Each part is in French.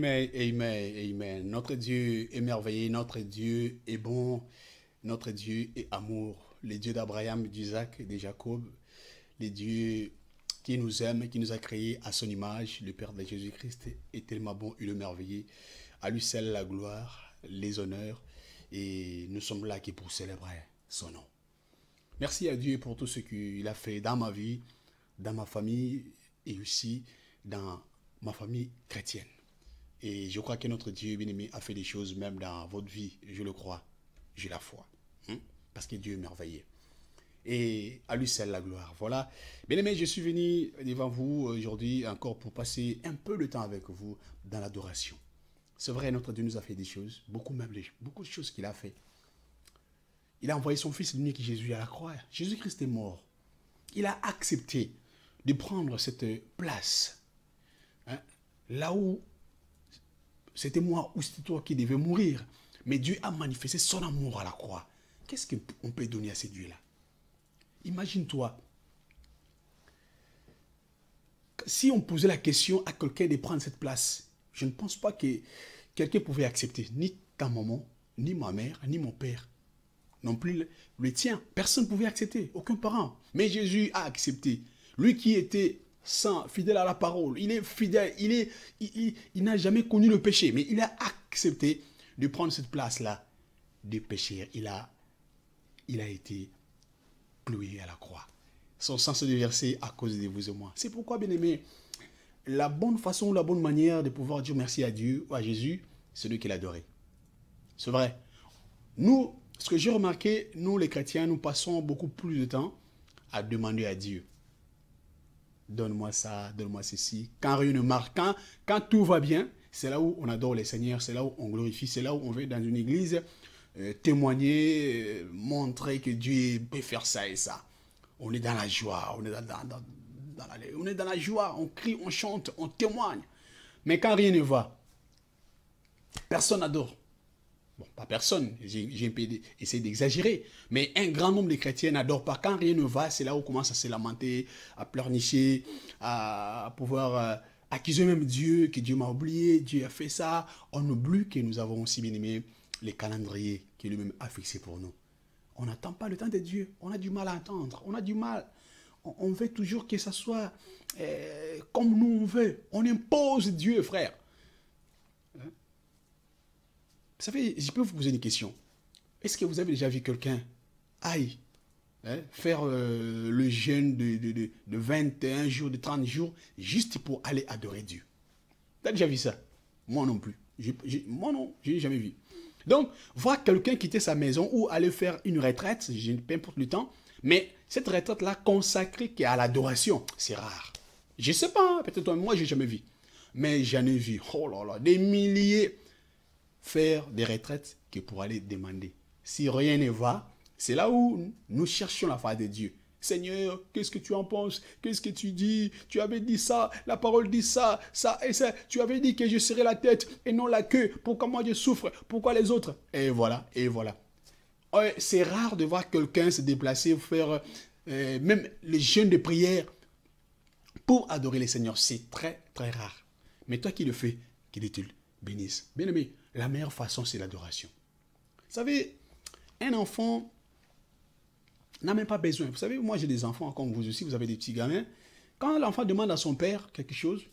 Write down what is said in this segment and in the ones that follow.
Amen, amen, amen. Notre Dieu est merveilleux, notre Dieu est bon, notre Dieu est amour. Le Dieu d'Abraham, d'Isaac et de Jacob, le Dieu qui nous aime, qui nous a créés à son image, le Père de Jésus-Christ est tellement bon et le merveilleux. À lui seul la gloire, les honneurs, et nous sommes là qui pour célébrer son nom. Merci à Dieu pour tout ce qu'il a fait dans ma vie, dans ma famille et aussi dans ma famille chrétienne. Et je crois que notre Dieu bien-aimé a fait des choses même dans votre vie, je le crois, j'ai la foi. Parce que Dieu est merveilleux. Et à lui seul la gloire. Voilà. Bien-aimé, je suis venu devant vous aujourd'hui encore pour passer un peu de temps avec vous dans l'adoration. C'est vrai, notre Dieu nous a fait des choses, beaucoup même, beaucoup de choses qu'il a fait. Il a envoyé son Fils unique Jésus à la croix. Jésus-Christ est mort. Il a accepté de prendre cette place. Hein, là où c'était moi ou c'était toi qui devais mourir. Mais Dieu a manifesté son amour à la croix. Qu'est-ce qu'on peut donner à ce Dieu-là? Imagine-toi, si on posait la question à quelqu'un de prendre cette place, je ne pense pas que quelqu'un pouvait accepter. Ni ta maman, ni ma mère, ni mon père. Non plus le tien. Personne ne pouvait accepter. Aucun parent. Mais Jésus a accepté. Lui qui était saint, fidèle à la parole. Il est fidèle. Il n'a jamais connu le péché. Mais il a accepté de prendre cette place-là de péché. Il a été cloué à la croix. Son sang se déversé à cause de vous et moi. C'est pourquoi, bien aimé, la bonne façon, la bonne manière de pouvoir dire merci à Dieu ou à Jésus, c'est lui qui l'a adoré. C'est vrai. Nous, ce que j'ai remarqué, nous les chrétiens, nous passons beaucoup plus de temps à demander à Dieu. Donne-moi ça, donne-moi ceci. Quand rien ne marche, quand tout va bien, c'est là où on adore le Seigneur, c'est là où on glorifie, c'est là où on va dans une église témoigner, montrer que Dieu peut faire ça et ça. On est dans la joie, on est dans la joie, on crie, on chante, on témoigne. Mais quand rien ne va, personne n'adore. Bon, pas personne, j'ai essayé d'exagérer, mais un grand nombre de chrétiens n'adorent pas. Quand rien ne va, c'est là où on commence à se lamenter, à pleurnicher, à pouvoir accuser même Dieu, que Dieu m'a oublié, Dieu a fait ça. On oublie que nous avons aussi bien aimé les calendriers que lui-même a fixés pour nous. On n'attend pas le temps de Dieu, on a du mal à attendre, on a du mal. On veut toujours que ça soit comme nous on veut. On impose Dieu, frère. Vous savez, je peux vous poser une question. Est-ce que vous avez déjà vu quelqu'un aille faire le jeûne de 21 jours, de 30 jours, juste pour aller adorer Dieu? Tu as déjà vu ça? Moi non plus. Moi non, je n'ai jamais vu. Donc, voir quelqu'un quitter sa maison ou aller faire une retraite, peu importe le temps, mais cette retraite-là consacrée à l'adoration, c'est rare. Je ne sais pas, peut-être moi, je n'ai jamais vu. Mais j'en ai vu, oh là là, des milliers faire des retraites que pour aller demander. Si rien ne va, c'est là où nous cherchons la face de Dieu. Seigneur, qu'est-ce que tu en penses? Qu'est-ce que tu dis? Tu avais dit ça, la parole dit ça, ça et ça. Tu avais dit que je serais la tête et non la queue. Pourquoi moi je souffre? Pourquoi les autres? Et voilà, et voilà. C'est rare de voir quelqu'un se déplacer, faire même les jeûnes de prière pour adorer le Seigneur. C'est très, très rare. Mais toi qui le fais, qu'il te bénisse. Bien aimé, la meilleure façon, c'est l'adoration. Vous savez, un enfant n'a même pas besoin. Vous savez, moi j'ai des enfants, comme vous aussi, vous avez des petits gamins. Quand l'enfant demande à son père quelque chose,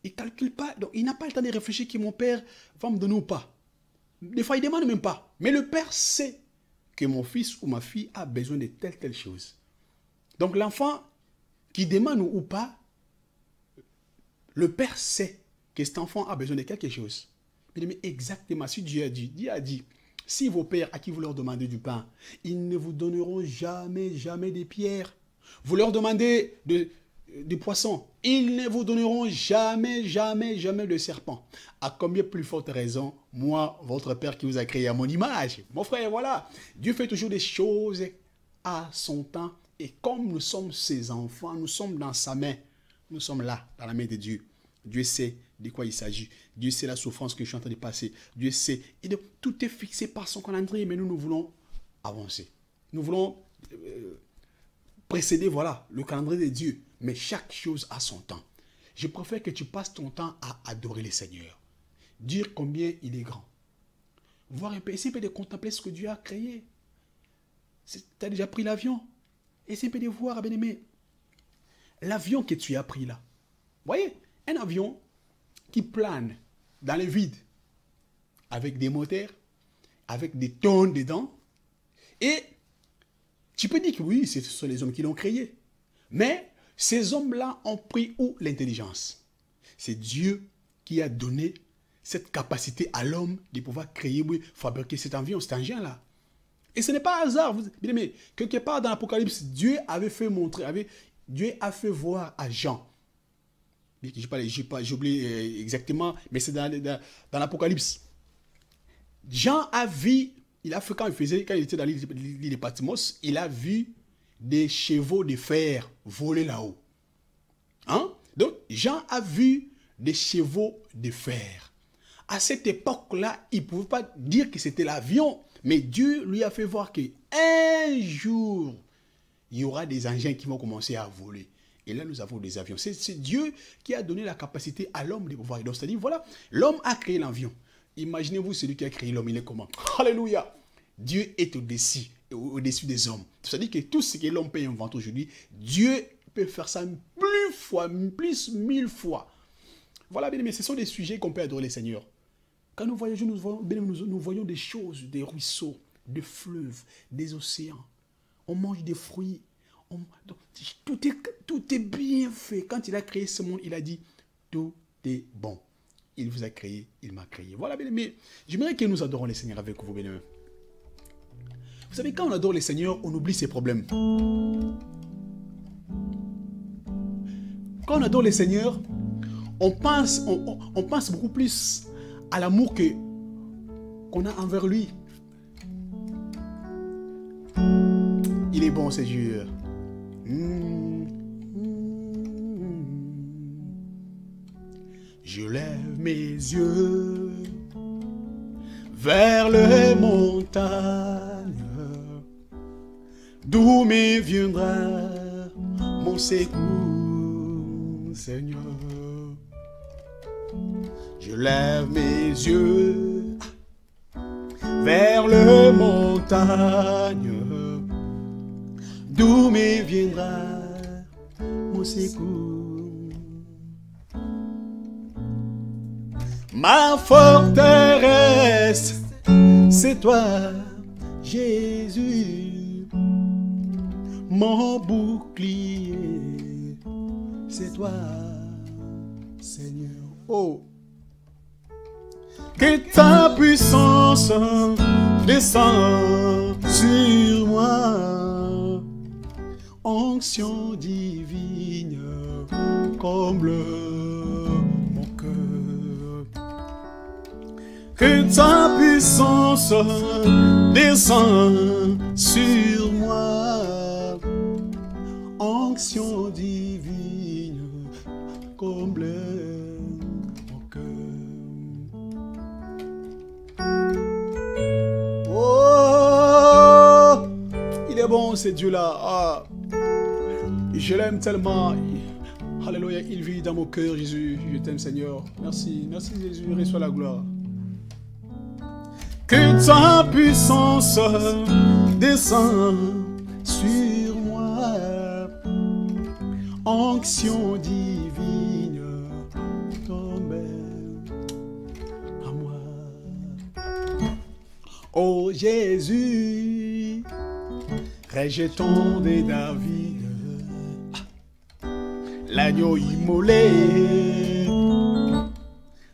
il ne calcule pas, donc il n'a pas le temps de réfléchir que mon père va me donner ou pas. Des fois, il ne demande même pas. Mais le père sait que mon fils ou ma fille a besoin de telle chose. Donc l'enfant qui demande ou pas, le père sait que cet enfant a besoin de quelque chose. Mais exactement, si Dieu a dit, si vos pères à qui vous leur demandez du pain, ils ne vous donneront jamais, jamais des pierres. Vous leur demandez des poissons, ils ne vous donneront jamais, jamais, jamais de serpents. À combien plus forte raison, moi, votre Père qui vous a créé à mon image, mon frère, voilà. Dieu fait toujours des choses à son temps. Et comme nous sommes ses enfants, nous sommes dans sa main. Nous sommes là, dans la main de Dieu. Dieu sait de quoi il s'agit. Dieu sait la souffrance que je suis en train de passer. Dieu sait. Et donc, tout est fixé par son calendrier, mais nous voulons avancer. Nous voulons précéder, voilà, le calendrier de Dieu. Mais chaque chose a son temps. Je préfère que tu passes ton temps à adorer le Seigneur. dire combien il est grand. Voir un peu, essayer de contempler ce que Dieu a créé. Tu as déjà pris l'avion. Essaye de voir, bien-aimé, l'avion que tu as pris là. Vous voyez, un avion qui plane dans le vide, avec des moteurs, avec des tonnes dedans. Et tu peux dire que oui, ce sont les hommes qui l'ont créé. Mais ces hommes-là ont pris où l'intelligence? C'est Dieu qui a donné cette capacité à l'homme de pouvoir créer, fabriquer cet avion, cet engin-là. Et ce n'est pas un hasard. Bien aimé, quelque part dans l'Apocalypse, Dieu avait fait montrer, Dieu a fait voir à Jean. J'ai oublié exactement, mais c'est dans l'Apocalypse. Jean a vu, quand il était dans l'île de Patmos, il a vu des chevaux de fer voler là-haut. Hein? Donc, Jean a vu des chevaux de fer. À cette époque-là, il ne pouvait pas dire que c'était l'avion, mais Dieu lui a fait voir qu'un jour, il y aura des engins qui vont commencer à voler. Et là, nous avons des avions. C'est Dieu qui a donné la capacité à l'homme de pouvoir. Donc, c'est-à-dire, voilà, l'homme a créé l'avion. Imaginez-vous celui qui a créé l'homme, il est comment? Alléluia! Dieu est au-dessus des hommes. C'est-à-dire que tout ce que l'homme peut inventer aujourd'hui, Dieu peut faire ça plus 1000 fois. Voilà, bien aimé, ce sont des sujets qu'on peut adorer le Seigneur. Quand nous voyageons, nous voyons des choses, des ruisseaux, des fleuves, des océans. On mange des fruits. Tout est bien fait. Quand il a créé ce monde, il a dit, tout est bon. Il vous a créé, il m'a créé. Voilà, bien aimé. J'aimerais que nous adorons le Seigneur avec vous, bien aimé. Vous savez, quand on adore le Seigneur, on oublie ses problèmes. Quand on adore le Seigneur, on pense beaucoup plus à l'amour qu'on a envers lui. Il est bon, Seigneur. Je lève mes yeux vers les montagnes, d'où me viendra mon secours, Seigneur. Je lève mes yeux vers les montagnes, d'où me viendra mon secours. Ma forteresse, c'est toi, Jésus. Mon bouclier, c'est toi, Seigneur. Oh, que ta puissance descend sur moi. Onction divine comble mon cœur. Que ta puissance descend sur moi. Onction divine comble mon cœur. Oh, il est bon, ce Dieu-là. Ah, je l'aime tellement. Alléluia, il vit dans mon cœur, Jésus. Je t'aime, Seigneur. Merci, merci Jésus. Reçois la gloire. Que ta puissance descend sur moi. Onction divine tombe à moi. Oh Jésus, rejeton de David, l'agneau immolé,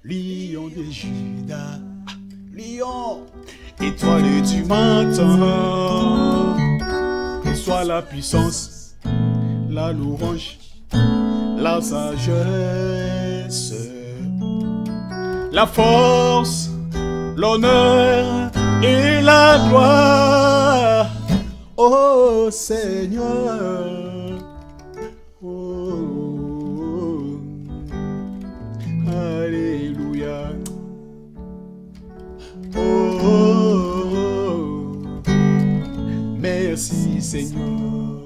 lion de Judas, lion, étoile du matin, et soit la puissance, la louange, la sagesse, la force, l'honneur et la gloire, ô Seigneur. Oh, alléluia. Oh, merci Seigneur.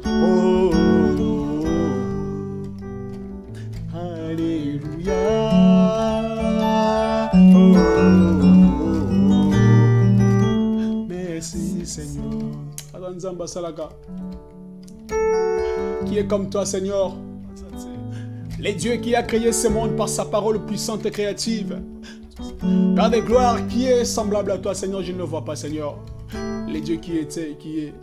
Oh, alléluia. Qui est comme toi, Seigneur? Les dieux qui a créé ce monde par sa parole puissante et créative. Père de gloire, qui est semblable à toi, Seigneur? Je ne le vois pas, Seigneur. Les dieux qui étaient, qui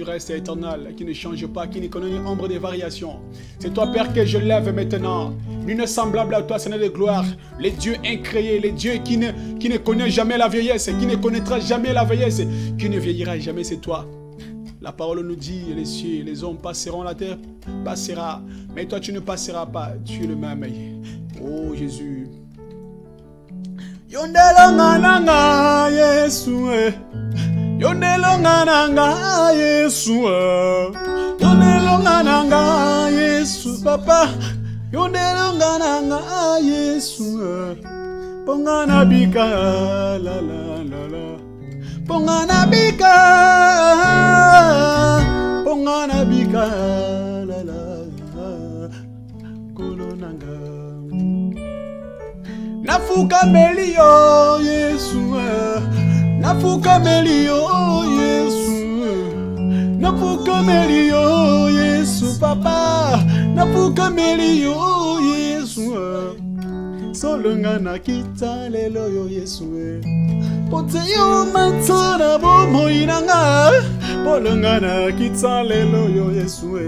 reste éternel, qui ne change pas, qui ne connaît ni ombre de variation. C'est toi, Père, que je lève maintenant. Nul semblable à toi, Seigneur de gloire. Les dieux incréés, les dieux qui ne connaissent jamais la vieillesse, qui ne connaîtra jamais la vieillesse, qui ne vieillira jamais, c'est toi. La parole nous dit, les cieux, les hommes passeront, la terre passera. Mais toi, tu ne passeras pas. Tu es le même. Oh, Jésus. Yondelongananga Yesu. Yondelongananga Yesu. Yondelongananga Yesu, Papa. Yondelongananga Yesu. Pongana bika la la la la. Pongana bika la la la. Kolonanga. Nafuka melio Yesu. Nafuka melio Yesu. Nafuka melio Yesu, Papa. Nafuka melio Yesu. Solongana kita lelo yo Yesu. Pote yo mantona bomo inanga. Polongana kita lelo yo Yesu.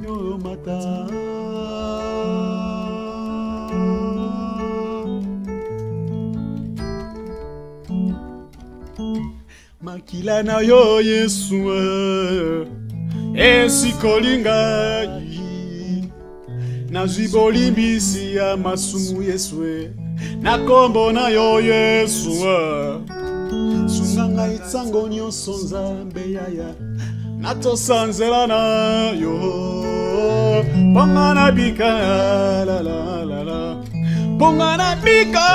Yo mata. Makila na yo Yesu. Esi kolinga yi. Naziboli bisi ya masumu Yesu. Nakombo na yo Yesu. Sunganga itsango nyonso Nzambe yaya. Natosanzela na yo. Pongana bika la la la la. Pongana bika.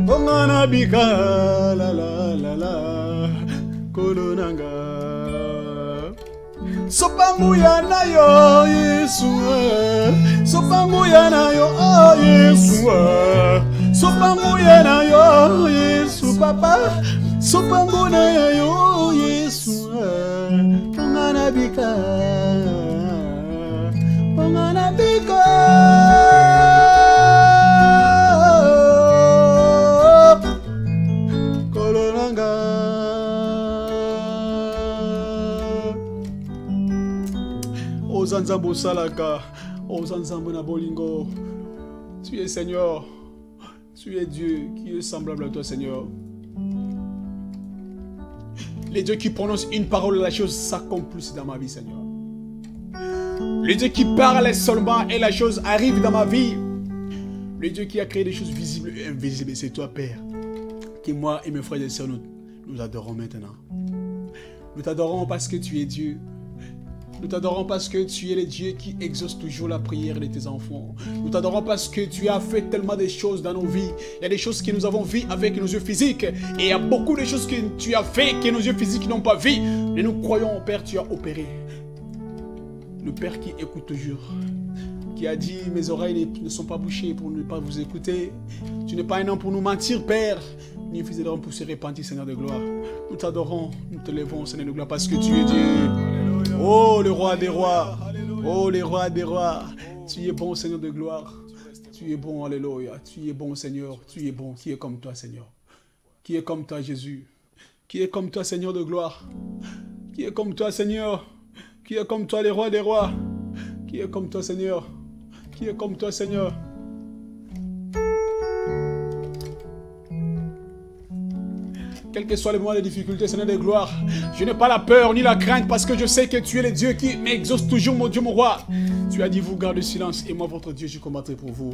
Pongana bika la la la la. Kolonanga. Sopanguya na yo Yesu. Sopanguya na yo Yesu. Sopanguya na yo Yesu, Papa. Sopanguya na yo Yesu. Pongana bika. Pongana bika. Kolonanga. Ozanzambo salaka, Ozanzambo na bolingo. Tu es Seigneur, tu es Dieu qui est semblable à toi, Seigneur. Les dieux qui prononcent une parole, la chose s'accomplit dans ma vie, Seigneur. Les dieux qui parlent seulement et la chose arrive dans ma vie. Le Dieu qui a créé des choses visibles et invisibles, c'est toi, Père, qui moi et mes frères et sœurs, nous adorons maintenant. Nous t'adorons parce que tu es Dieu. Nous t'adorons parce que tu es le Dieu qui exauce toujours la prière de tes enfants. Nous t'adorons parce que tu as fait tellement de choses dans nos vies. Il y a des choses que nous avons vues avec nos yeux physiques. Et il y a beaucoup de choses que tu as fait que nos yeux physiques n'ont pas vues. Et nous croyons, Père, tu as opéré. Le Père qui écoute toujours. Qui a dit, mes oreilles ne sont pas bouchées pour ne pas vous écouter. Tu n'es pas un homme pour nous mentir, Père. Ni fils de l'homme pour se repentir, Seigneur de gloire. Nous t'adorons, nous te levons, Seigneur de gloire, parce que tu es Dieu. Oh, le roi des rois. Oh, le roi des rois. Tu es bon, Seigneur de gloire. Tu es bon, alléluia. Tu es bon, Seigneur. Tu es bon. Qui est comme toi, Seigneur? Qui est comme toi, Jésus? Qui est comme toi, Seigneur de gloire? Qui est comme toi, Seigneur? Qui est comme toi, le roi des rois? Qui est comme toi, Seigneur? Qui est comme toi, Seigneur? Quel que soit le moment de difficulté, Seigneur de gloire, je n'ai pas la peur ni la crainte parce que je sais que tu es le Dieu qui m'exauce toujours, mon Dieu, mon roi. Tu as dit, vous gardez le silence et moi, votre Dieu, je combattrai pour vous.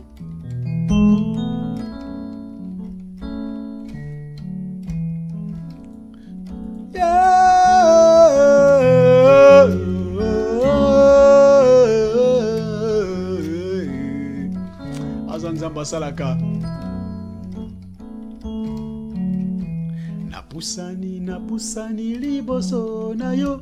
Azanzamba salaka. Napusani liboso na yo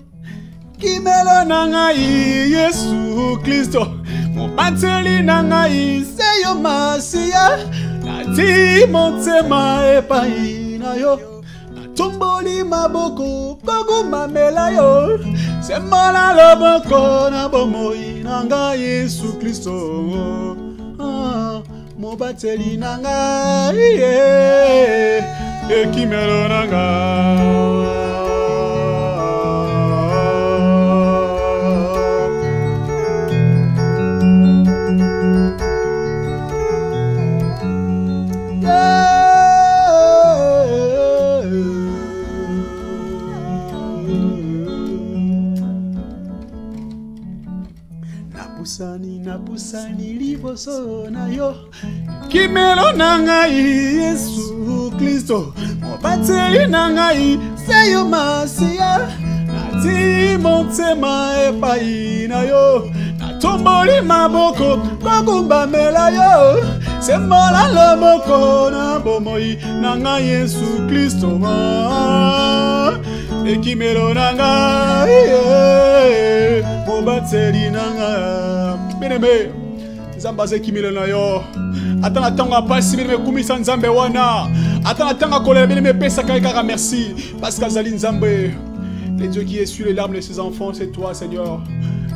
kimelo na ngai Yesu Kristo mobateli na ngai seyo Masia nati motema epai na yo natomboli maboko kogumamela yo sembola loboko na bomoi nanga Yesu Kristo mobateli nanga ekimelo nanga Napusani liboso na yo kimelo na ngai Yesu Kristo mobateli na ngai seyo masia nati motema epai na yo natomboli maboko kogumbamela yo sembola loboko na bomoi na ngai Yesu Kristo ekimelo na ngai mobateli na ngai Beneme, Zambaze kimile na yo. Atana tanga pasi beneme kumisa nzambe wana. Atana tanga kolera beneme pesa kaka merci parce qu'Azali Nzambe. Les dieux qui essuient les larmes de ses enfants, c'est toi Seigneur.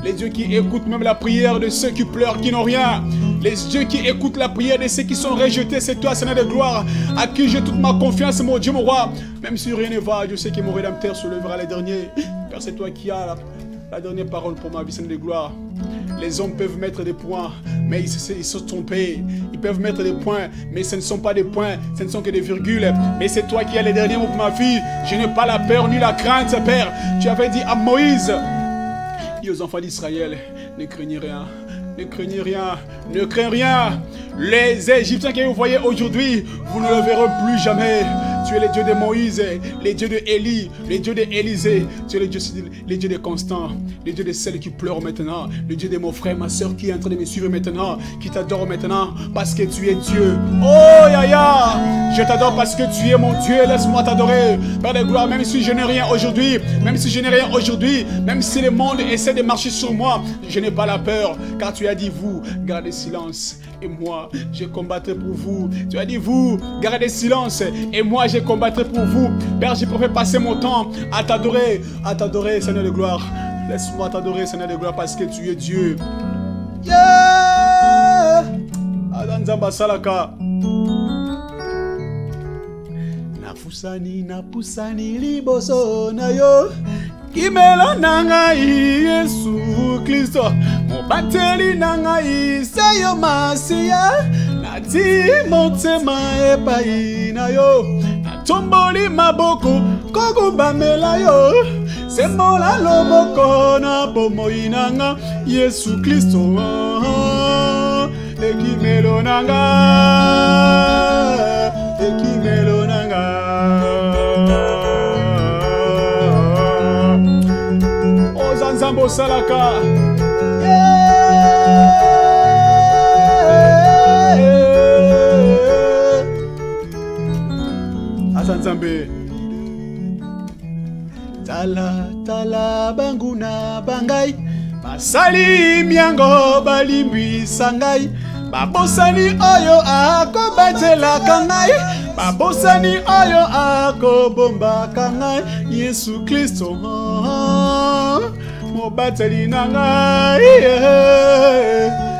Les dieux qui écoutent même la prière de ceux qui pleurent, qui n'ont rien. Les dieux qui écoutent la prière de ceux qui sont rejetés, c'est toi Seigneur de gloire, à qui j'ai toute ma confiance, mon Dieu, mon roi. Même si rien ne va, je sais que mon rédempteur se lèvera les derniers. Père, c'est toi qui as la dernière parole pour ma vie, Seigneur de gloire. Les hommes peuvent mettre des points, mais ils se sont trompés. Ils peuvent mettre des points, mais ce ne sont pas des points, ce ne sont que des virgules. Mais c'est toi qui as les derniers mots pour ma vie. Je n'ai pas la peur ni la crainte, Père. Tu avais dit à Moïse, dis aux enfants d'Israël, ne craignez rien. Ne craignez rien, ne craignez rien. Les Égyptiens que vous voyez aujourd'hui, vous ne le verrez plus jamais. Tu es le Dieu de Moïse, le Dieu de Élie, le Dieu d'Élisée. Tu es le Dieu de Constant, le Dieu de celles qui pleurent maintenant, le Dieu de mon frère, ma soeur qui est en train de me suivre maintenant, qui t'adore maintenant, parce que tu es Dieu. Oh Yaya, je t'adore parce que tu es mon Dieu. Laisse-moi t'adorer, Père de gloire, même si je n'ai rien aujourd'hui, même si je n'ai rien aujourd'hui, même si le monde essaie de marcher sur moi, je n'ai pas la peur, car tu as dit vous, gardez silence. Et moi, je combattrai pour vous. Tu as dit vous, gardez silence. Et moi, je combattrai pour vous. Père, je préfère passer mon temps à t'adorer, Seigneur de gloire. Laisse-moi t'adorer, Seigneur de gloire, parce que tu es Dieu. Yeah! Adanzamba salaka. Napusani liboso na yo. Kimelo nanga Yesu Kristo mobateli nanga seyo masia nati motema epai na yo natomboli maboko kogumbamela yo sembola loboko na bomoi nanga Yesu Kristo ekimelo nanga Nzambo salaka Asa Nzambe Tala banguna bangai basali miango balimbwisa ngai babosani oyo akobatela ngai babosani oyo akobombaka ngai Yesu Kristo mobateli nanga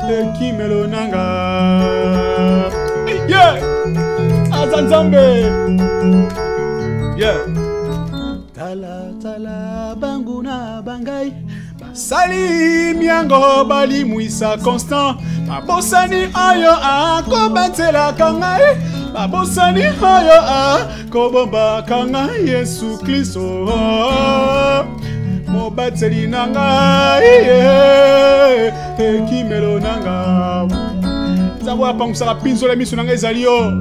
ekimelo nanga Azanzambe tala banguna bangai basali miango balimwisa Constant babosani oyo akobatelaka ngai babosani oyo akobombaka ngai Yesu Kristo mobateli nanga ekimelo nanga Nzambo apangusaka pinzolo miso nanga ezali yo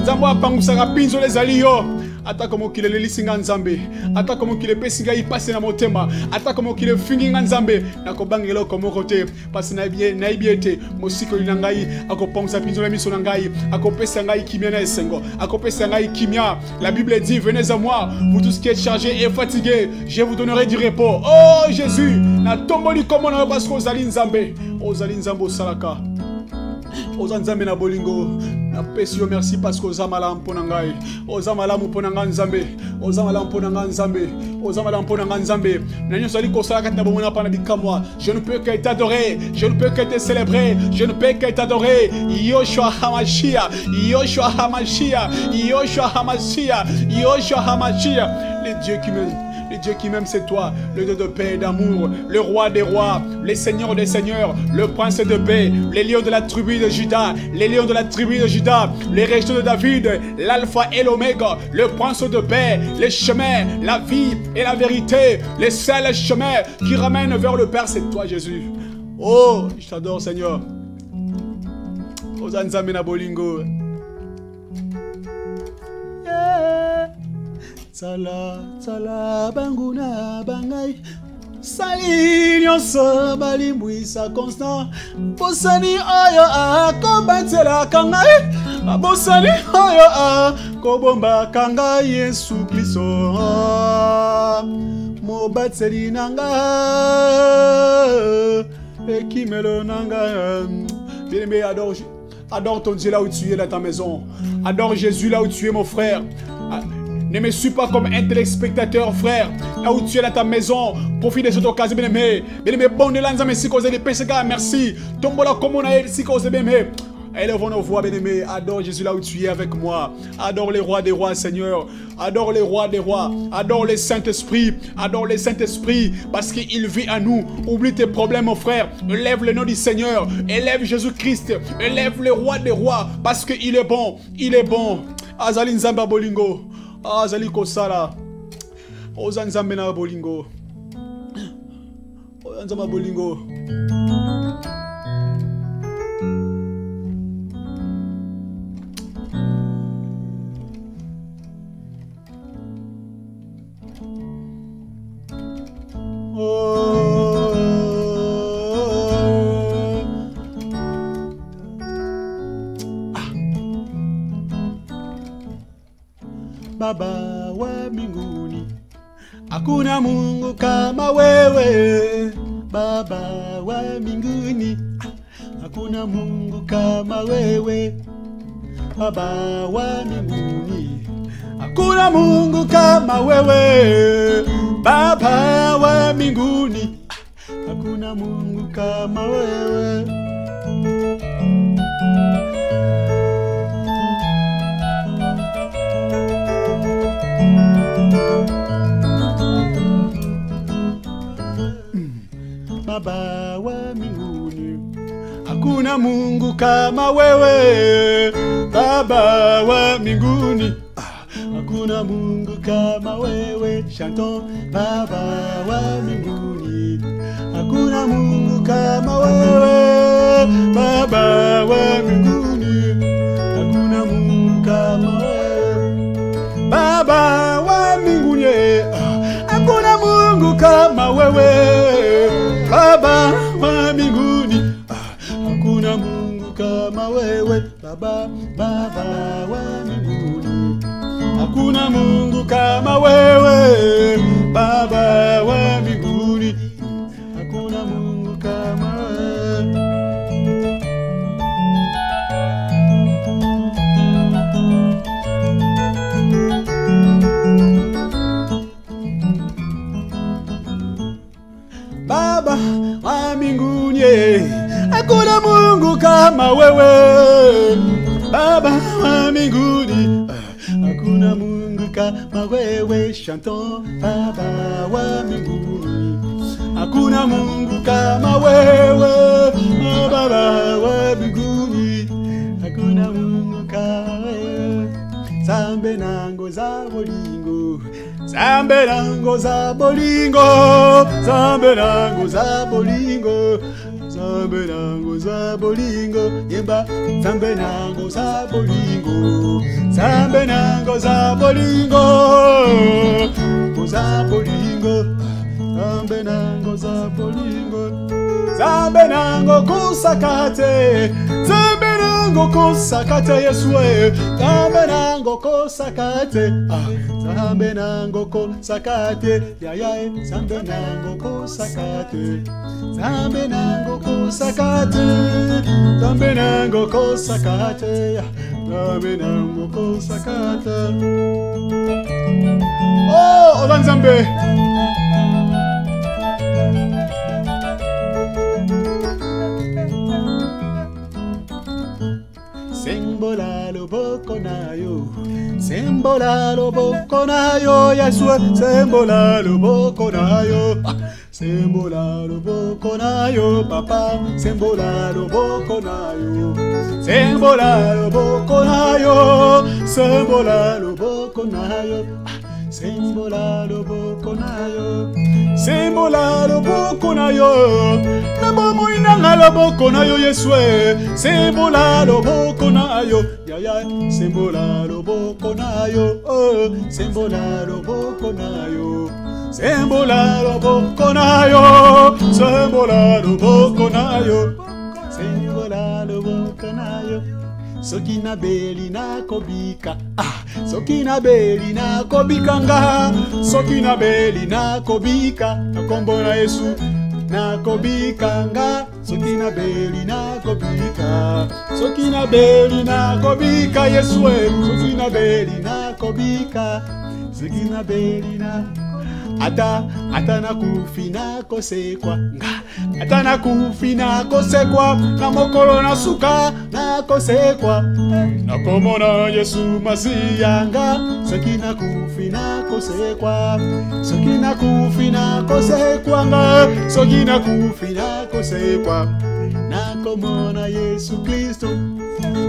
Nzambo apangusaka pinzolo ezali yo Ataka mokile lelisinga Nzambe ataka mokile pesinga ipase na motema ataka mokile finginga Nzambe nakobangela komoko te parce na biete mosiko linangai akopangsa pinzolo miso nangai akopesa ngai kimia na esengo akopesa ngai kimia. La Bible dit venez à moi vous tous qui êtes chargés et fatigués je vous donnerai du repos. Oh Jésus na tomboli komo na parce que ozali Nzambe salaka Ozanzambe na bolingo Napesi yo merci parce que ozamala mpona ngai. Ozamala mpona ngai nzambe. Ozamala mpona ngai nzambe. Ozamala mpona ngai nzambe. Nanyo sali kosala kati na bomona pana bikamwa. Je ne peux que t'adorer. Je ne peux que te célébrer. Je ne peux que t'adorer. Yoshua Hamashia. Yoshua Hamashia. Yoshua Hamashia. Yoshua Hamashia. Les dieux qui m'aiment. Le Dieu qui m'aime, c'est toi, le Dieu de paix et d'amour, le roi des rois, les seigneurs des seigneurs, le prince de paix, les lions de la tribu de Juda, les lions de la tribu de Juda, les régents de David, l'alpha et l'oméga, le prince de paix, les chemins, la vie et la vérité, les seuls chemins qui ramènent vers le Père, c'est toi, Jésus. Oh, je t'adore, Seigneur. Ozanzamena bolingo. Tsala, tsala, banguna, bangay. Sali, nyonso, balimbwisa constant. Bosani oyo a, kobatela kangay. Bosani oyo a, kobomba kangay, Yesu Kristo. Mobatseli nanga, ekimelo nanga. Bien-aimé, adore ton Dieu là où tu es dans ta maison. Adore Jésus là où tu es, mon frère. Ne me suis pas comme un téléspectateur, frère. Là où tu es dans ta maison, profite de cette occasion, bien-aimé. Bien-aimé, bon de l'anzame, si cause des péchés, merci. Tombola comme on a si cause bien-aimé. Élevons nos voix, bien-aimé. Adore Jésus là où tu es avec moi. Adore les rois des rois, Seigneur. Adore les rois des rois. Adore le Saint-Esprit. Adore le Saint-Esprit parce qu'il vit à nous. Oublie tes problèmes, mon frère. Élève le nom du Seigneur. Élève Jésus-Christ. Élève le roi des rois parce qu'il est bon. Il est bon. Azali Nzamba Bolingo. Azali Kosala. Ozanzambe na bolingo. Ozanzamba bolingo. Baba wa mbinguni, hakuna Mungu kama wewe. Baba wa mbinguni, hakuna Mungu kama wewe. Baba wa mbinguni, hakuna Mungu kama wewe. Baba wa mbinguni, hakuna Mungu kama wewe. Baba wa mbinguni, hakuna Mungu kama wewe. Baba wa mbinguni, hakuna Mungu kama wewe. Chantons. Baba wa mbinguni, hakuna Mungu kama wewe. Baba wa mbinguni, hakuna Mungu kama wewe. Baba wa mbinguni, hakuna Mungu kama wewe. Baba wa mbinguni, hakuna Mungu kama wewe. Baba wa mbinguni, hakuna Mungu kama wewe. Baba wa mbinguni, hakuna Mungu kama wewe. Baba wa mbinguni, hakuna Mungu kama wewe. Baba wa mbinguni, hakuna Mungu kama wewe. Chantons. Baba wa mbinguni, hakuna Mungu kama wewe. Baba wa mbinguni, hakuna Mungu kama wewe. Zambe nango za bolingo, zambe nango za bolingo, zambe nango za bolingo, zambe nango za bolingo. Yemba zambe nango za bolingo, zambe nango za bolingo, za bolingo, zambe nango za bolingo. Zambe nango kusakate, zambe nango kusakate Yesu. Zambe nango kusakate, zambe nango kusakate, ya ya. Zambe nango kusakate, zambe nango kusakate, zambe nango kusakate, Amenango sakata. Oh, Odanzambe. Sembola loboko nayo, sembola loboko nayo, Yeshua, sembola loboko nayo, sembola loboko nayo, Papa, sembola loboko nayo, sembola loboko nayo, sembola loboko nayo, sembola loboko nayo, sembola loboko nayo, nabo inanga loboko nayo, Yeshua, sembola loboko nayo, ya, sembola loboko nayo, oh, sembola loboko nayo, sembola loboko nayo, sembola loboko nayo, sembola loboko nayo. Sokina beli na kobika, sokina beli na kobika nga, sokina beli na kobika, na kombo na Yesu na kobika nga, sokina beli na kobika, sokina beli na kobika Yesu, sokina beli na kobika, sokina beli na ata na kufina kosekwa nga, ata na kufina kosekwa, na mokolo na suka na kosekwa, na komona Yesu Masiya nga, sokina kufina kosekwa, sokina kufina kosekwa nga, sokina kufina kosekwa, na komona Yesu Kristo.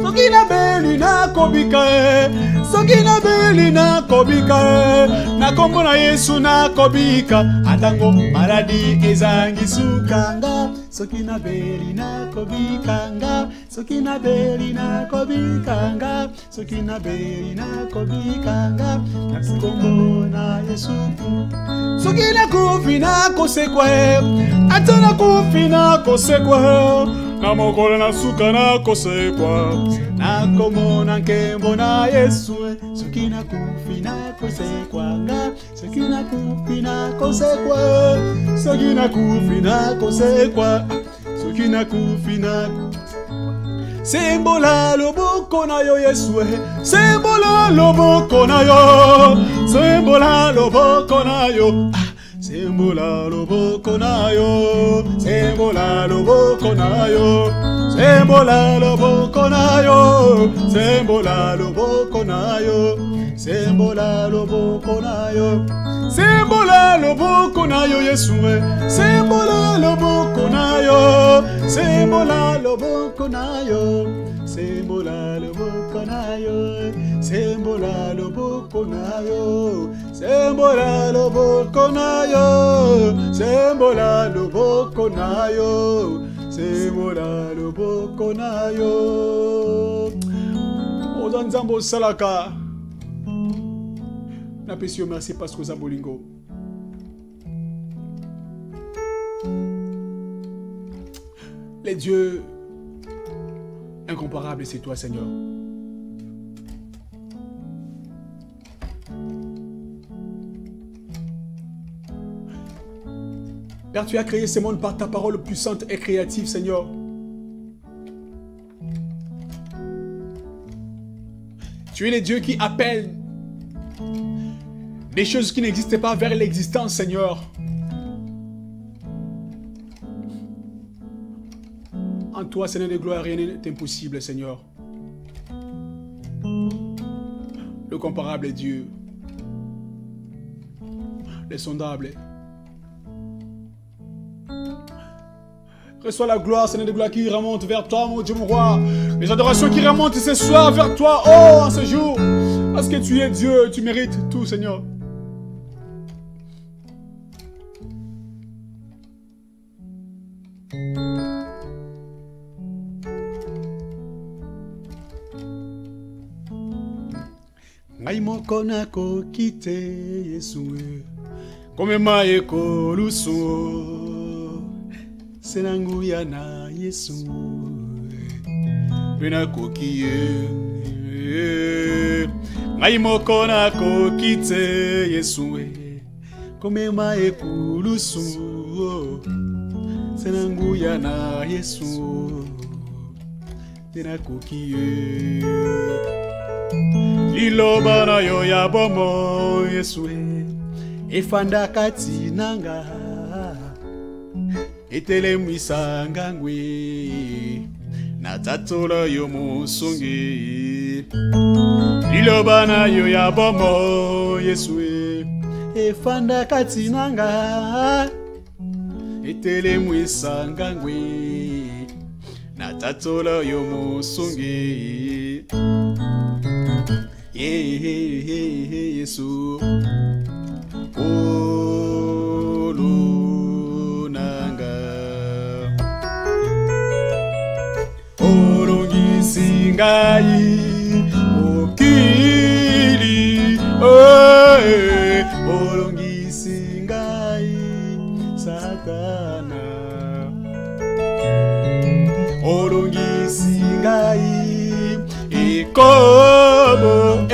Sokina beli na kobika, sokina beli na kobika, na kombo na Yesu na kobika, atango maradi ezangi sukanga, sokina beli na kobika nga, sokina beli na kobika nga, sokina beli na kobika nga, na kombo na Yesu. Sokina kufina kosekwa, atana kufina kosekwa, na mokolo na suka na kosekwa, na komona nkembo na Yesu, sokina kufina kosekwa nga, sokina kufina kosekwa, sokina kufina kosekwa, sokina kufina. Sembola loboko na yo Yesu, sembola loboko na yo, sembola loboko na yo. Sembola loboko nayo, sembola loboko nayo, sembola loboko nayo, sembola loboko nayo, sembola loboko nayo, sembola loboko nayo Yesu, sembola loboko nayo, sembola loboko nayo, sembola loboko nayo, sembola loboko nayo, sembola loboko nayo, sembola loboko nayo, sembola loboko nayo. Odanzambo salaka. Napesi yo merci parce que Zambolingo. Les dieux incomparables, c'est toi, Seigneur. Père, tu as créé ce monde par ta parole puissante et créative, Seigneur. Tu es le Dieu qui appelle des choses qui n'existaient pas vers l'existence, Seigneur. En toi, Seigneur de gloire, rien n'est impossible, Seigneur. Le comparable est Dieu. Le sondable. Reçois la gloire, Seigneur de gloire, qui remonte vers toi, mon Dieu, mon roi. Les adorations qui remontent ce soir vers toi, oh, en ce jour. Parce que tu es Dieu, tu mérites tout, Seigneur. Moko nako kite Yesue komema eko luso senangu ya na Yesu pena kokie moko nako kite Yesue komema eko luso senangu ya na Yesu tena koki liloba na yo ya bomo Yesu efanda kati nanga etelemwisa ngangwe na tatola yo musungi liloba na yo ya bomo Yesu efanda kati nanga etelemwisa ngangwe na tatola yo musungi Yesu olunanga olungisi ngai okili olungisi ngai satana olungisi ngai ikobo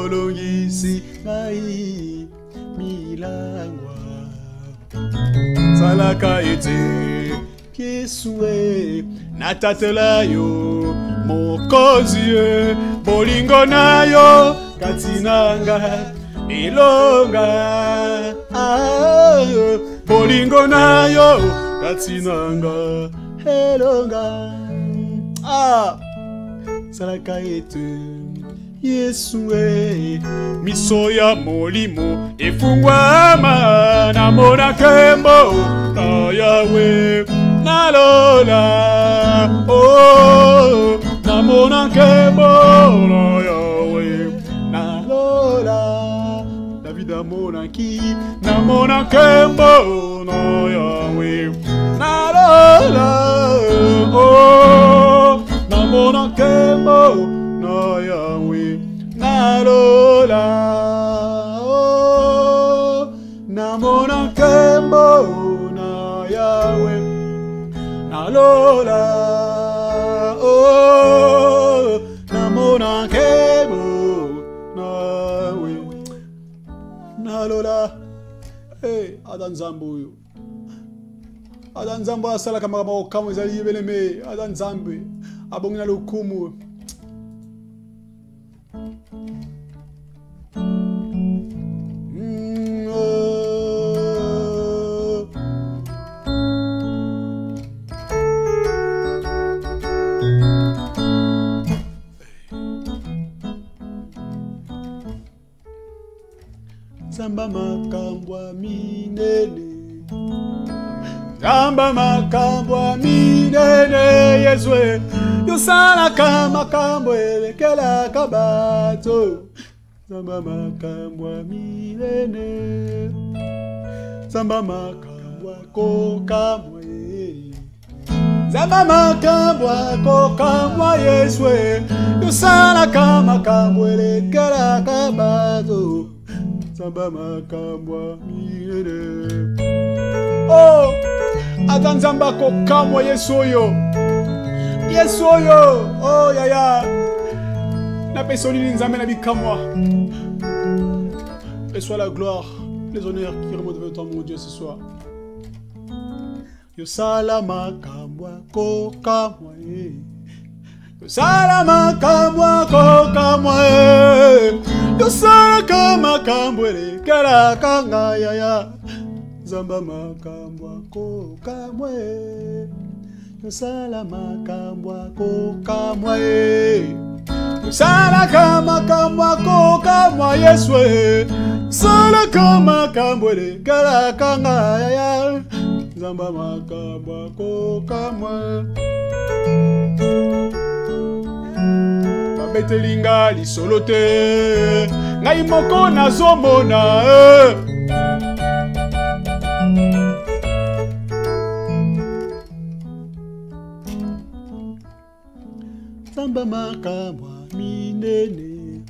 olungisi ngai milangwa salaka ete Yesue natatela yo mokozi bolingo na yo katinanga ilonga bolingo na yo katinanga elonga salaka ete Yesue miso ya molimo efungwama na mona kembo na Yawe nalola na mona kembo na Yawe nalola David amonaki na mona kembo na Yawe nalola na mona kembo na Yawe nalola na mona kembo na Yawe nalola na mona kembo nawe nalola Adan Zambu Adan Zambu asala kama kama ezali yebeleme Adan Zambu abongina lokumu Zamba makambwa minene Zamba makambwa minene Yeswe yosala kama kambwe lekela kabato Zamba makambwa minene Zamba makambwa kokamwe Zamba makambwa kokamwa Yeswe yosala kama kambwe lekela kabato Zamba makambwa minene Adan Zamba kokamwa Yesoyo yaya na personne nzambe na bikamwa reçois la gloire les honneurs qui remontent vers toi mon Dieu ce soir yosala makambwa kokamwa yosala makambwa kokamwa yosala kama kambwele kala kanga yaya Zamba makambwa kokamwa yosala makambwa kokamwa yosala kama kambwa kokamwa Yeswe sala kama kambwele kala kanga yaya Zamba makambwa kokamwa babetelinga lisolo te ngai moko nazomona Zamba makambwa minene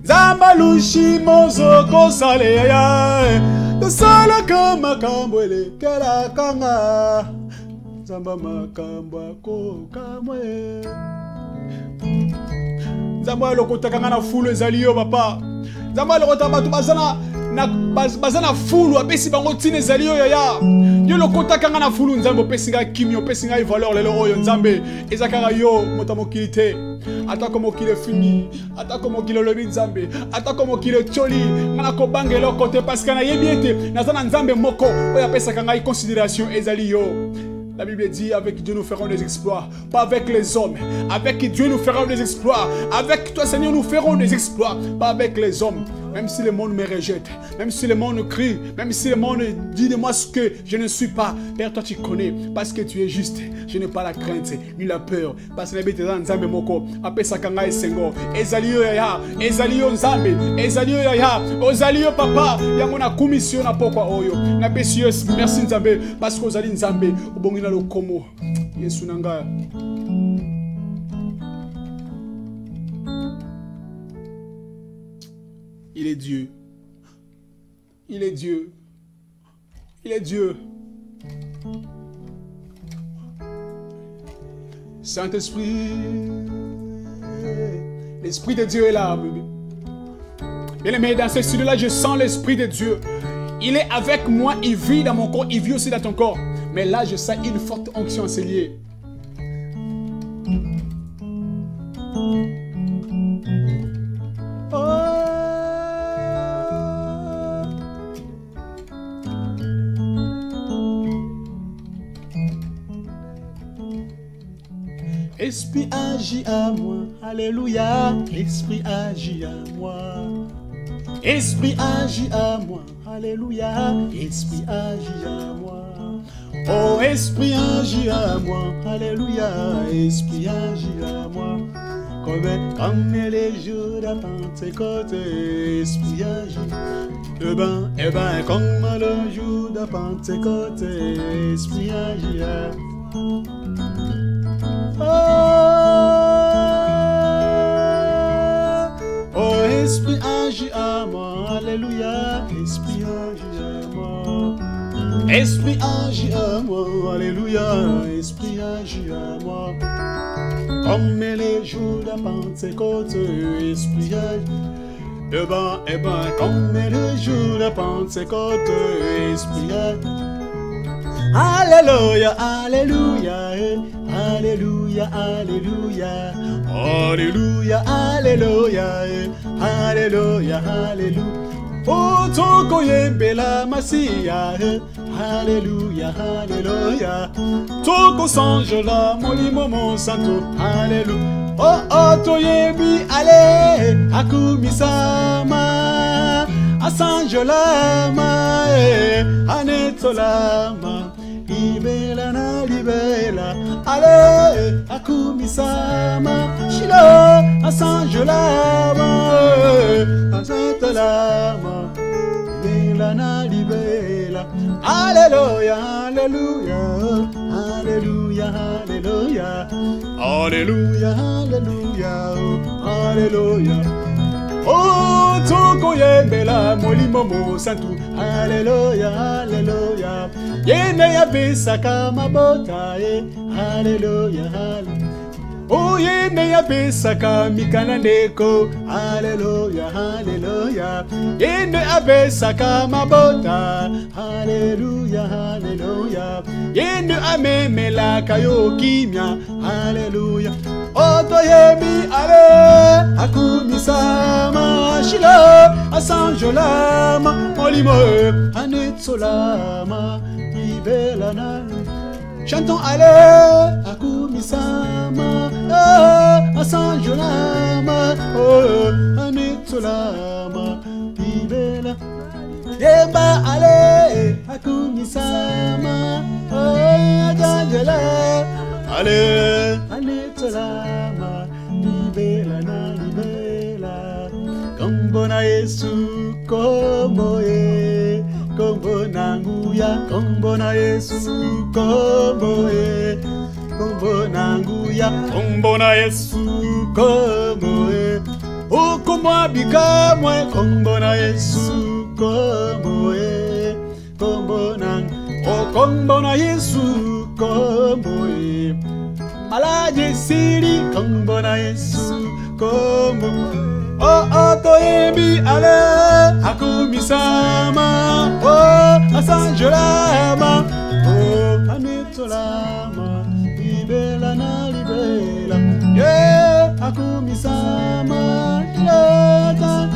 Zamba lushimo zoko sale ya Sala kama kambwele kela kanga Zamba makambwa kokamwe Zamba lokota kanga na fulu ezali yo papa Zamba lokota batu bazana fulu apesi bango tine ezali yo yaya Yo lokota kanga na fulu nzambe pesinga kimio pesinga valeur lelo oyo nzambe ezakara yo motamokili te atako mokile fini atako mokile lobi nzambe atako mokile tcholi ngana ko bangelo côté parce que na yebiete nazana nzambe moko oya pesa kanga considération ezali yo. La Bible dit avec Dieu nous ferons des exploits, pas avec les hommes. Avec Dieu nous ferons des exploits. Avec toi Seigneur nous ferons des exploits, pas avec les hommes. Même si le monde me rejette, même si le monde crie, même si le monde dit de moi ce que je ne suis pas. Père, toi tu connais, parce que tu es juste. Je n'ai pas la crainte, ni la peur. Parce que les gens nzambe moko, apé sakanga esengo, ezalio ya, ezalio nzambe, ezalio ya, ozalio papa, yango na commission na pokwa oyo. Na pesiyo merci nzambe, parce que ozali nzambe, obongina lo komo. Yesu nanga. Il est Dieu. Il est Dieu. Il est Dieu. Saint-Esprit. L'Esprit de Dieu est là, bébé. Bien-aimé, dans ce studio-là, je sens l'Esprit de Dieu. Il est avec moi, il vit dans mon corps, il vit aussi dans ton corps. Mais là, je sens une forte onction, c'est lié. Esprit agit à moi, alléluia. Esprit agit à moi. Esprit agit à moi, alléluia. Esprit agit à moi. Oh, esprit agit à moi, alléluia. Esprit agit à moi. Comme les jours de Pentecôte, esprit agit. Eh ben, comme le jour de Pentecôte, esprit agit à moi. Oh, esprit agit à moi, alléluia. Esprit agit à moi. Esprit agit à moi, alléluia. Esprit agit à moi. Comme les jours de Pentecôte, esprit agit. Eh ben, comme les jours de Pentecôte, esprit agit. Alléluia, alléluia, alléluia, alléluia, alléluia, alléluia, alléluia, alléluia. Oh, toko yembela masia, alléluia, alléluia. Toko sange la molimo mon santo, alléluia. Oh, oh, toyebi, allez, akumisama, asange lama, anetolama. Libela na libela, ale akumisama, shilo asanjolama, asantalama, libela na libela, alléluia, alléluia, alléluia, alléluia, alléluia, alléluia, alléluia. Oh, toko yembela molimo mo santu, alléluia, alléluia. Yene ya bisa kama bota, alléluia, alléluia. Oh, yene ya bisa kama neko, alléluia, alléluia. Yene ya bisa kama bota, alléluia, alléluia. Yene amemela kayo kimya, alléluia. Oto yemi ale akumisama shilo asanjolama molimo anetsolama ibelana. Chantons ale akumisama asanjolama anetsolama ibela. Yemba ale akumisama asanjola. Ale, anetolama, libela na libela. Kombo na Yesu, kombo ye, kombo na nguya, kombo na Yesu, kombo ye, kombo na nguya, kombo na Yesu, kombo ye. O kombo abika mwe, kombo na Yesu, kombo ye, kombo na, o kombo na Yesu, kombo ye. Malaje siri kombo na Yesu kombo. Oh, oh, toyebi ale akumisama. Oh, asanjolama. Anitolama, libela na libela. Yeah, akumisama, ilata.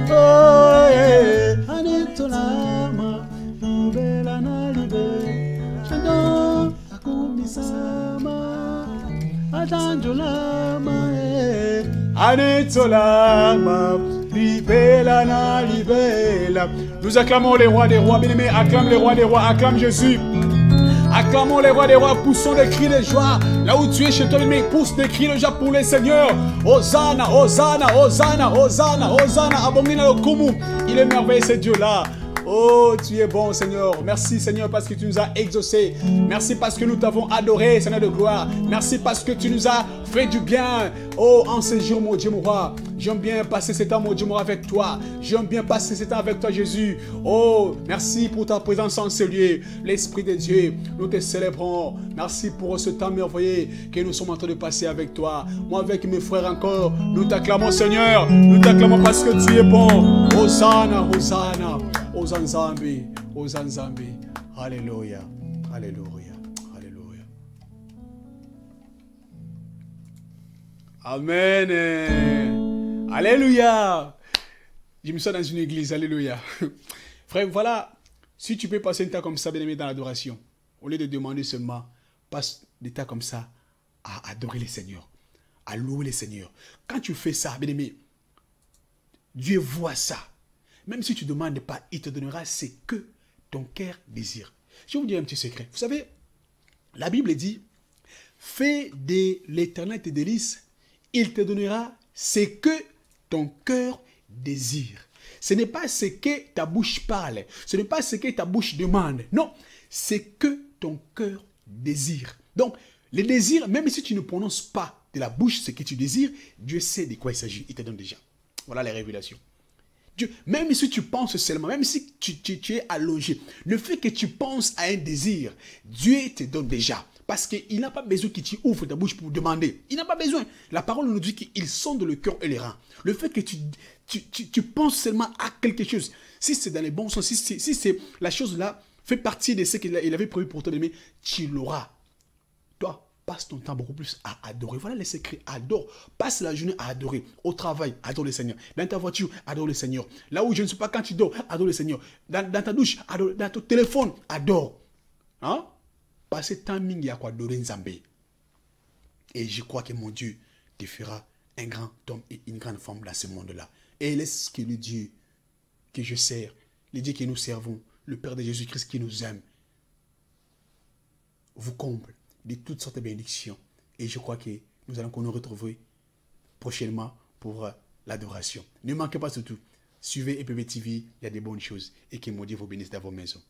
Oh yeah, Anitolama, libela na libela. Chando, akumisama, atanjolama, Anitolama, libela na libela. Nous acclamons les rois des rois, bien-aimés, acclame les rois des rois, acclame Jésus. Acclamons les rois des rois, poussons des cris de joie. Là où tu es chez toi, bien-aimé, pousse des cris de joie pour le Seigneur. Hosanna, Hosanna, Hosanna, Hosanna, Hosanna, abomina le kumu. Il est merveilleux ce Dieu-là. Oh, tu es bon, Seigneur. Merci, Seigneur, parce que tu nous as exaucés. Merci parce que nous t'avons adoré, Seigneur de gloire. Merci parce que tu nous as fait du bien. Oh, en ce jour, mon Dieu, mon roi. J'aime bien passer ce temps, mon Dieu, mon roi, avec toi. J'aime bien passer ce temps avec toi, Jésus. Oh, merci pour ta présence en ce lieu. L'Esprit de Dieu, nous te célébrons. Merci pour ce temps merveilleux que nous sommes en train de passer avec toi. Moi, avec mes frères encore, nous t'acclamons, Seigneur. Nous t'acclamons parce que tu es bon. Hosanna, Hosanna. Hosanna Zambi, Hosanna Zambi. Alléluia, Alléluia, Alléluia. Amen. Alléluia. Je me sens dans une église, alléluia. Frère, voilà, si tu peux passer un temps comme ça, bien-aimé, dans l'adoration, au lieu de demander seulement, passe des temps comme ça à adorer le Seigneur, à louer le Seigneur. Quand tu fais ça, bien-aimé, Dieu voit ça. Même si tu ne demandes pas, il te donnera ce que ton cœur désire. Je vais vous dire un petit secret. Vous savez, la Bible dit, fais de l'Éternel tes délices, il te donnera ce que ton cœur désire. Ce n'est pas ce que ta bouche parle, ce n'est pas ce que ta bouche demande. Non, c'est que ton cœur désire. Donc, les désirs, même si tu ne prononces pas de la bouche ce que tu désires, Dieu sait de quoi il s'agit, il te donne déjà. Voilà les révélations. Dieu, même si tu penses seulement, même si tu es allongé, le fait que tu penses à un désir, Dieu te donne déjà. Parce qu'il n'a pas besoin que tu ouvres ta bouche pour demander. Il n'a pas besoin. La parole nous dit qu'ils sondent le cœur et les reins. Le fait que tu penses seulement à quelque chose, si c'est dans les bons sens, si c'est la chose là, fait partie de ce qu'il avait prévu pour toi, mais tu l'auras. Toi, passe ton temps beaucoup plus à adorer. Voilà les secrets. Adore. Passe la journée à adorer. Au travail, adore le Seigneur. Dans ta voiture, adore le Seigneur. Là où je ne sais pas quand tu dors, adore le Seigneur. Dans ta douche, adore. Dans ton téléphone, adore. Hein? Passez timing à quoi adorer Nzambé. Et je crois que mon Dieu te fera un grand homme et une grande femme dans ce monde-là. Et laisse que le Dieu que je sers, le Dieu que nous servons, le Père de Jésus-Christ qui nous aime, vous comble de toutes sortes de bénédictions. Et je crois que nous allons nous retrouver prochainement pour l'adoration. Ne manquez pas surtout. Suivez EPV TV, il y a des bonnes choses. Et que mon Dieu vous bénisse dans vos maisons.